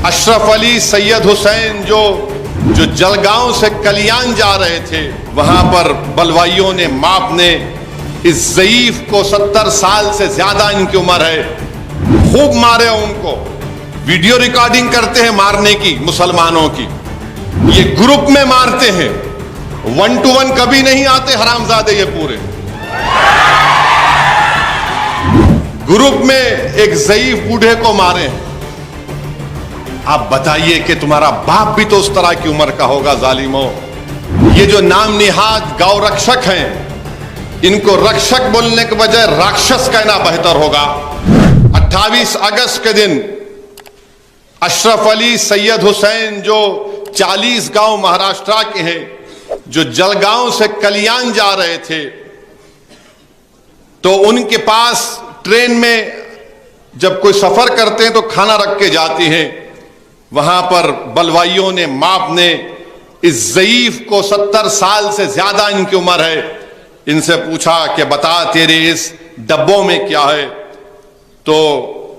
اشرف علی سید حسین جو جلگاؤں سے کلیان جا رہے تھے، وہاں پر بلوائیوں نے ماپ نے اس ضعیف کو 70 سال سے زیادہ ان کی عمر ہے، خوب مارے ان کو، ویڈیو ریکارڈنگ کرتے ہیں مارنے کی مسلمانوں کی، یہ گروپ میں مارتے ہیں، 1 to 1 کبھی نہیں آتے حرامزادے یہ پورے گروپ میں ایک ضعیف بوڑھے کو مارے ہیں۔ آپ بتائیے کہ تمہارا باپ بھی تو اس طرح کی عمر کا ہوگا ظالموں۔ یہ جو نام نہاد گاؤ رکشک ہیں، ان کو رکشک بولنے کے بجائے راکشس کہنا بہتر ہوگا۔ 28 اگست کے دن اشرف علی سید حسین جو 40 گاؤں مہاراشٹرا کے ہیں، جو جلگاؤں سے کلیان جا رہے تھے، تو ان کے پاس ٹرین میں جب کوئی سفر کرتے ہیں تو کھانا رکھ کے جاتی ہیں، وہاں پر بلوائیوں نے ماپ نے اس ضعیف کو 70 سال سے زیادہ ان کی عمر ہے، ان سے پوچھا کہ بتا تیرے اس ڈبوں میں کیا ہے؟ تو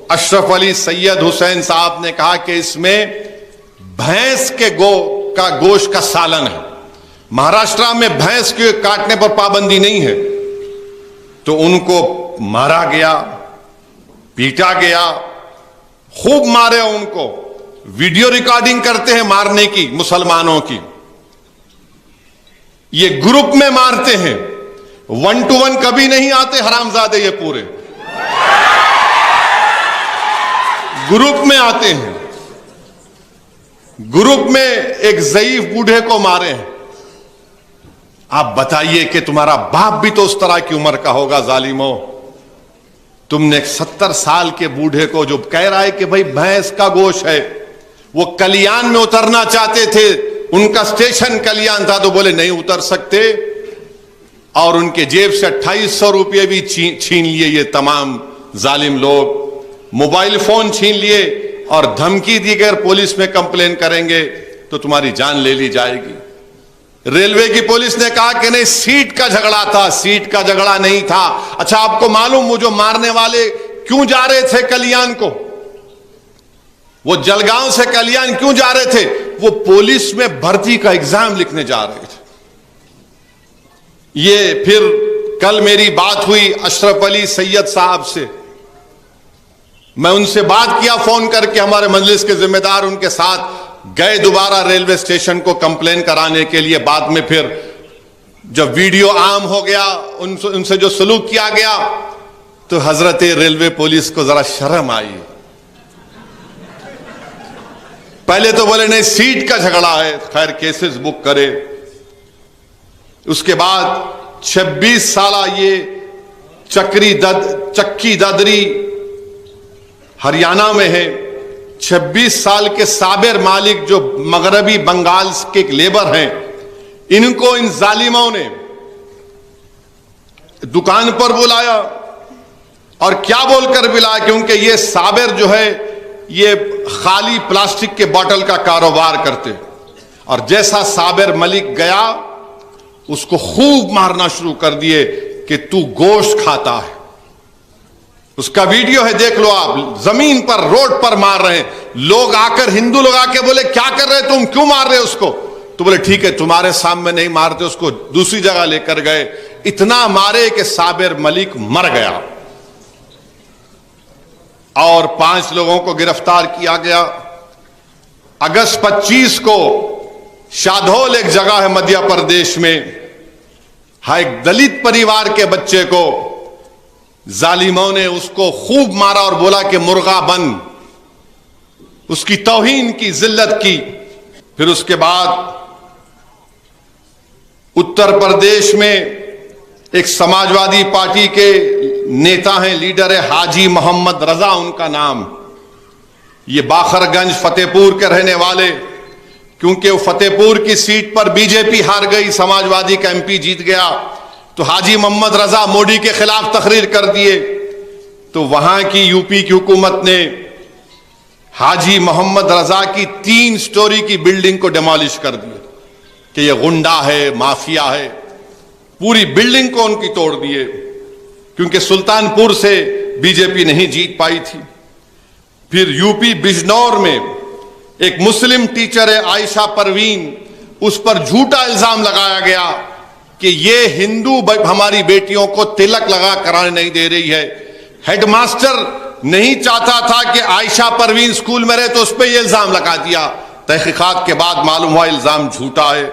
اشرف علی سید حسین صاحب نے کہا کہ اس میں بھینس کے گوشت کا سالن ہے، مہاراشٹرا میں بھینس کے کاٹنے پر پابندی نہیں ہے۔ تو ان کو مارا گیا، پیٹا گیا، خوب مارے ان کو، ویڈیو ریکارڈنگ کرتے ہیں مارنے کی مسلمانوں کی، یہ گروپ میں مارتے ہیں، 1 to 1 کبھی نہیں آتے حرامزادے یہ پورے گروپ میں آتے ہیں، گروپ میں ایک ضعیف بوڑھے کو مارے ہیں۔ آپ بتائیے کہ تمہارا باپ بھی تو اس طرح کی عمر کا ہوگا ظالموں۔ تم نے 70 سال کے بوڑھے کو جو کہہ رہا ہے کہ بھائی بھینس کا گوشت ہے، وہ کلیان میں اترنا چاہتے تھے، ان کا سٹیشن کلیان تھا، تو بولے نہیں اتر سکتے، اور ان کے جیب سے 2800 روپے بھی چھین لیے یہ تمام ظالم لوگ، موبائل فون چھین لیے اور دھمکی دی کہ اگر پولیس میں کمپلین کریں گے تو تمہاری جان لے لی جائے گی۔ ریلوے کی پولیس نے کہا کہ نہیں، سیٹ کا جھگڑا تھا، سیٹ کا جھگڑا نہیں تھا۔ اچھا آپ کو معلوم وہ جو مارنے والے کیوں جا رہے تھے کلیان کو؟ وہ جلگاؤں سے کلیان کیوں جا رہے تھے؟ وہ پولیس میں بھرتی کا ایگزام لکھنے جا رہے تھے۔ یہ پھر کل میری بات ہوئی اشرف علی سید صاحب سے، میں ان سے بات کیا فون کر کے، ہمارے مجلس کے ذمہ دار ان کے ساتھ گئے دوبارہ ریلوے اسٹیشن کو کمپلین کرانے کے لیے۔ بعد میں پھر جب ویڈیو عام ہو گیا، ان سے جو سلوک کیا گیا، تو حضرت ریلوے پولیس کو ذرا شرم آئی۔ پہلے تو بولے نہیں سیٹ کا جھگڑا ہے، خیر کیسز بک کرے۔ اس کے بعد 26 سالہ یہ چکی ددری ہریانہ میں ہے، 26 سال کے صابر مالک جو مغربی بنگال کے ایک لیبر ہیں، ان کو ان ظالموں نے دکان پر بلایا، اور کیا بول کر بلایا؟ کیونکہ یہ صابر جو ہے یہ خالی پلاسٹک کے بوتل کا کاروبار کرتے، اور جیسا صابر ملک گیا اس کو خوب مارنا شروع کر دیے کہ تو گوشت کھاتا ہے۔ اس کا ویڈیو ہے، دیکھ لو آپ، زمین پر روڈ پر مار رہے ہیں لوگ آ کر، ہندو لوگ آ کے بولے کیا کر رہے تم، کیوں مار رہے اس کو؟ تو بولے ٹھیک ہے تمہارے سامنے نہیں مارتے، اس کو دوسری جگہ لے کر گئے، اتنا مارے کہ صابر ملک مر گیا، اور 5 لوگوں کو گرفتار کیا گیا۔ اگست 25 کو شادھول ایک جگہ ہے مدھیہ پردیش میں، ایک دلت پریوار کے بچے کو ظالموں نے اس کو خوب مارا اور بولا کہ مرغا بن، اس کی توہین کی، ذلت کی۔ پھر اس کے بعد اتر پردیش میں ایک سماجوادی پارٹی کے نیتا ہیں، لیڈر ہے حاجی محمد رضا ان کا نام، یہ باخر گنج فتح پور کے رہنے والے، کیونکہ وہ فتح پور کی سیٹ پر بی جے پی ہار گئی، سماجوادی کا MP جیت گیا، تو حاجی محمد رضا موڈی کے خلاف تقریر کر دیے، تو وہاں کی UP کی حکومت نے حاجی محمد رضا کی 3 سٹوری کی بلڈنگ کو ڈیمالش کر دیا کہ یہ غنڈا ہے، مافیا ہے، پوری بلڈنگ کو ان کی توڑ دیے، کیونکہ سلطان پور سے بی جے پی نہیں جیت پائی تھی۔ پھر UP بجنور میں ایک مسلم ٹیچر ہے عائشہ پروین، اس پر جھوٹا الزام لگایا گیا کہ یہ ہندو ہماری بیٹیوں کو تلک لگا کرانے نہیں دے رہی ہے۔ ہیڈ ماسٹر نہیں چاہتا تھا کہ عائشہ پروین اسکول میں رہے تو اس پہ یہ الزام لگا دیا۔ تحقیقات کے بعد معلوم ہوا الزام جھوٹا ہے۔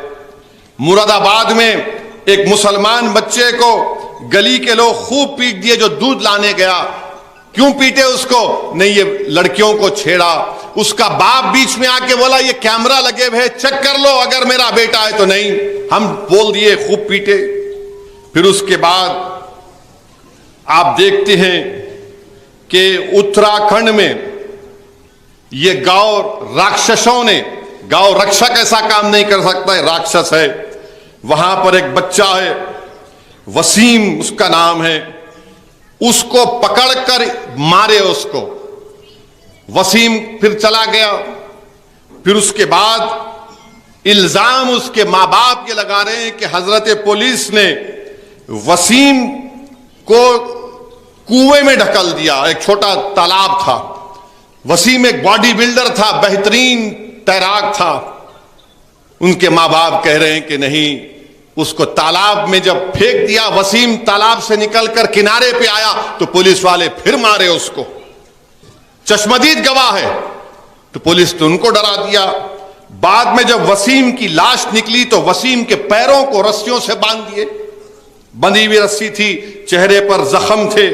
مراد آباد میں ایک مسلمان بچے کو گلی کے لوگ خوب پیٹ دیے جو دودھ لانے گیا۔ کیوں پیٹے اس کو؟ نہیں، یہ لڑکیوں کو چھیڑا۔ اس کا باپ بیچ میں آ کے بولا یہ کیمرہ لگے ہوئے چیک کر لو اگر میرا بیٹا ہے تو۔ نہیں، ہم بول دیے، خوب پیٹے۔ پھر اس کے بعد آپ دیکھتے ہیں کہ اتراکھنڈ میں یہ گاؤں راکشسوں نے، گاؤں رکشک ایسا کام نہیں کر سکتا ہے، راکشس ہے، وہاں پر ایک بچہ ہے وسیم اس کا نام ہے، اس کو پکڑ کر مارے اس کو۔ وسیم پھر چلا گیا۔ پھر اس کے بعد الزام اس کے ماں باپ یہ لگا رہے ہیں کہ حضرت پولیس نے وسیم کو کنویں میں ڈھکل دیا، ایک چھوٹا تالاب تھا۔ وسیم ایک باڈی بلڈر تھا، بہترین تیراک تھا۔ ان کے ماں باپ کہہ رہے ہیں کہ نہیں، اس کو تالاب میں جب پھینک دیا، وسیم تالاب سے نکل کر کنارے پہ آیا تو پولیس والے پھر مارے اس کو۔ چشمدید گواہ ہے، تو پولیس نے ان کو ڈرا دیا۔ بعد میں جب وسیم کی لاش نکلی تو وسیم کے پیروں کو رسیوں سے باندھ دیے، بندھی ہوئی رسی تھی، چہرے پر زخم تھے۔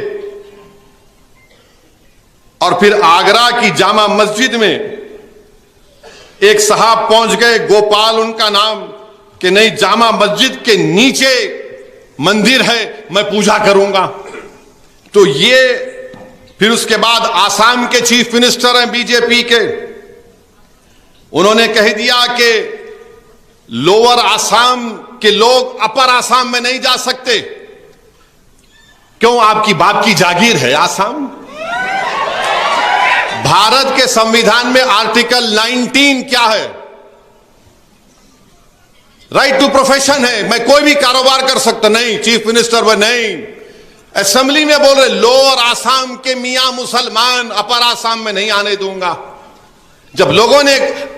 اور پھر آگرہ کی جامع مسجد میں ایک صاحب پہنچ گئے، گوپال ان کا نام، کہ نہیں، جامع مسجد کے نیچے مندر ہے، میں پوجا کروں گا۔ تو یہ پھر اس کے بعد آسام کے چیف منسٹر ہیں بی جے پی کے، انہوں نے کہہ دیا کہ لوور آسام کے لوگ اپر آسام میں نہیں جا سکتے۔ کیوں؟ آپ کی باپ کی جاگیر ہے آسام۔ بھارت کے سمویدھان میں آرٹیکل 19 کیا ہے؟ رائٹ ٹو پروفیشن ہے، میں کوئی بھی کاروبار کر سکتا۔ نہیں، چیف منسٹر وہ نہیں، اسمبلی میں بول رہے لوور آسام کے میاں مسلمان اپر آسام میں نہیں آنے دوں گا۔ جب لوگوں نے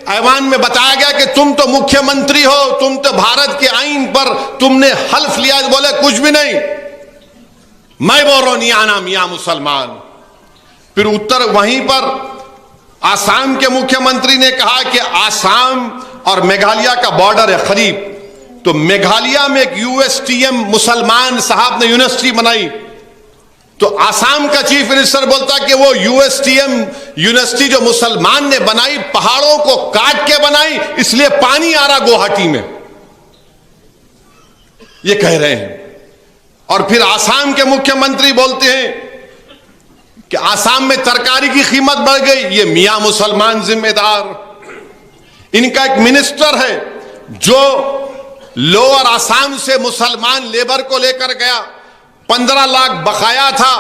ایوان میں بتایا گیا کہ تم تو مکھیہ منتری ہو، تم تو بھارت کے آئین پر تم نے حلف لیا، بولے کچھ بھی نہیں، میں بول رہا ہوں نہیں آنا میاں مسلمان۔ پھر وہیں پر آسام کے مکھیہ منتری نے کہا کہ آسام اور میگھالیہ کا بارڈر ہے قریب، تو میگھالیہ میں ایک یو ایس ٹی ایم مسلمان صاحب نے یونیورسٹی بنائی، تو آسام کا چیف منسٹر بولتا کہ وہ U S T M university جو مسلمان نے بنائی پہاڑوں کو کاٹ کے بنائی، اس لیے پانی آ رہا گوہاٹی میں، یہ کہہ رہے ہیں۔ اور پھر آسام کے مکھیہ منتری بولتے ہیں کہ آسام میں ترکاری کی قیمت بڑھ گئی، یہ میاں مسلمان ذمہ دار۔ ان کا ایک منسٹر ہے جو لوور آسام سے مسلمان لیبر کو لے کر گیا، 15 لاکھ بقایا تھا،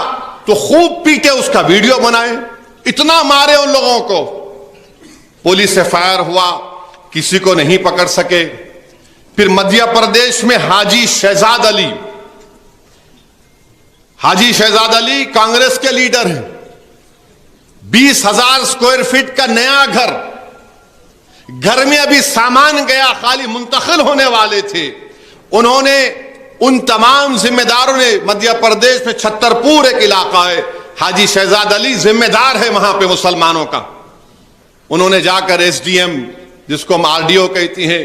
تو خوب پیٹے، اس کا ویڈیو بنائے، اتنا مارے ان لوگوں کو۔ پولیس سے فائر ہوا، کسی کو نہیں پکڑ سکے۔ پھر مدھیہ پردیش میں حاجی شہزاد علی، حاجی شہزاد علی کانگریس کے لیڈر ہیں، 20,000 اسکوائر فٹ کا نیا گھر میں ابھی سامان گیا، خالی منتقل ہونے والے تھے۔ انہوں نے ان تمام ذمہ داروں نے، مدھیہ پردیش میں چھترپور ایک علاقہ ہے، حاجی شہزاد علی ذمہ دار ہے وہاں پہ مسلمانوں کا، انہوں نے جا کر ایس ڈی ایم، جس کو ہم آر ڈی او کہتی ہیں،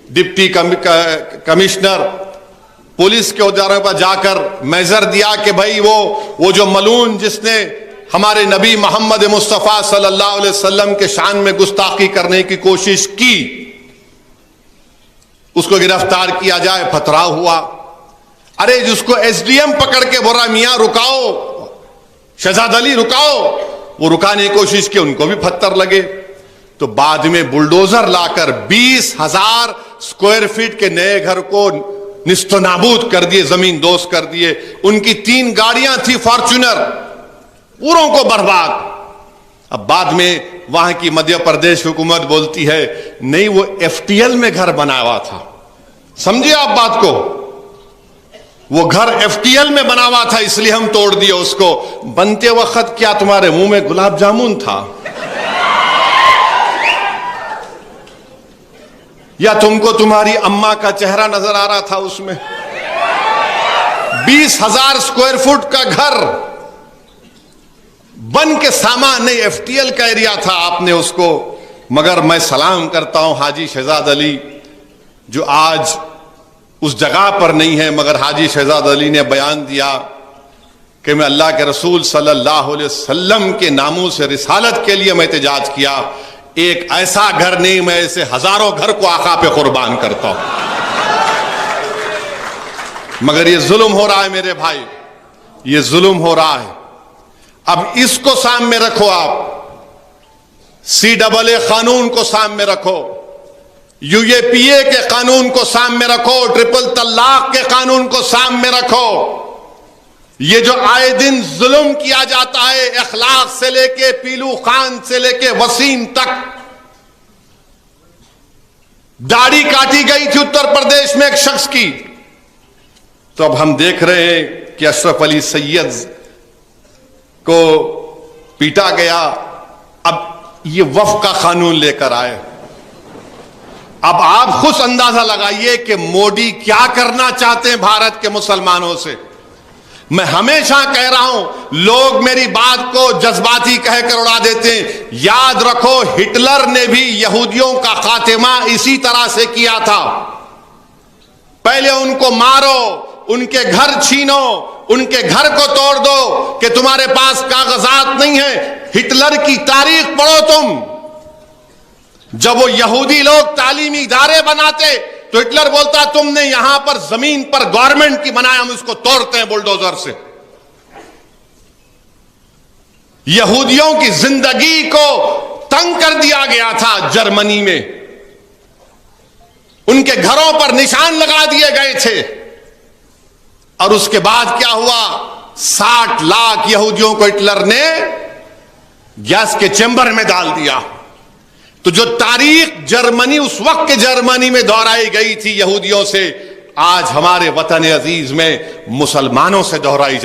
ڈپٹی کمشنر، پولیس کے عہدیداروں پر جا کر میجر دیا کہ بھائی وہ جو ملعون جس نے ہمارے نبی محمد مصطفیٰ صلی اللہ علیہ وسلم کے شان میں گستاخی کرنے کی کوشش کی، اس کو گرفتار کیا جائے۔ پتھراؤ ہوا، ارے جس کو ایس ڈی ایم پکڑ کے بول رہا میاں رکاؤ، شہزاد علی رکاؤ، وہ رکانے کی کوشش کی، ان کو بھی پتھر لگے۔ تو بعد میں بلڈوزر لا کر 20,000 اسکوائر فٹ کے نئے گھر کو نست و نابود کر دیے، زمین دوز کر دیے۔ ان کی 3 گاڑیاں تھی فارچونر، پوروں کو برباد۔ اب بعد میں وہاں کی مدھیہ پردیش حکومت بولتی ہے نہیں، وہ ایف ٹی ایل میں گھر بنا ہوا تھا۔ سمجھے آپ بات کو؟ وہ گھر ایف ٹی ایل میں بنا ہوا تھا، اس لیے ہم توڑ دیے اس کو۔ بنتے وقت کیا تمہارے منہ میں گلاب جامن تھا؟ یا تم کو تمہاری اماں کا چہرہ نظر آ رہا تھا اس میں؟ 20,000 اسکوائر فٹ کا گھر بن کے سامان نہیں، FTL کا ایریا تھا، آپ نے اس کو. مگر میں سلام کرتا ہوں حاجی شہزاد علی جو آج اس جگہ پر نہیں ہے، مگر حاجی شہزاد علی نے بیان دیا کہ میں اللہ کے رسول صلی اللہ علیہ وسلم کے ناموس رسالت کے لیے میں احتجاج کیا. ایک ایسا گھر نہیں، میں ایسے ہزاروں گھر کو آقا پہ قربان کرتا ہوں. مگر یہ ظلم ہو رہا ہے میرے بھائی، یہ ظلم ہو رہا ہے. اب اس کو سامنے رکھو، آپ CAA قانون کو سامنے رکھو، UAPA کے قانون کو سامنے رکھو، ٹرپل طلاق کے قانون کو سامنے رکھو. یہ جو آئے دن ظلم کیا جاتا ہے، اخلاق سے لے کے پیلو خان سے لے کے وسیم تک. داڑھی کاٹی گئی تھی اتر پردیش میں ایک شخص کی، تو اب ہم دیکھ رہے ہیں کہ اشرف علی سید کو پیٹا گیا. اب یہ وفق کا قانون لے کر آئے. اب آپ خود اندازہ لگائیے کہ مودی کیا کرنا چاہتے ہیں بھارت کے مسلمانوں سے. میں ہمیشہ کہہ رہا ہوں، لوگ میری بات کو جذباتی کہہ کر اڑا دیتے ہیں. یاد رکھو، ہٹلر نے بھی یہودیوں کا خاتمہ اسی طرح سے کیا تھا. پہلے ان کو مارو، ان کے گھر چھینو، ان کے گھر کو توڑ دو کہ تمہارے پاس کاغذات نہیں ہیں. ہٹلر کی تاریخ پڑھو تم. جب وہ یہودی لوگ تعلیمی ادارے بناتے تو ہٹلر بولتا تم نے یہاں پر زمین پر گورنمنٹ کی بنایا، ہم اس کو توڑتے ہیں بلڈوزر سے. یہودیوں کی زندگی کو تنگ کر دیا گیا تھا جرمنی میں، ان کے گھروں پر نشان لگا دیے گئے تھے. اور اس کے بعد کیا ہوا؟ 60 لاکھ یہودیوں کو ہٹلر نے گیس کے چیمبر میں ڈال دیا. تو جو تاریخ جرمنی اس وقت کے جرمنی میں دہرائی گئی تھی یہودیوں سے، آج ہمارے وطن عزیز میں مسلمانوں سے دہرائی جا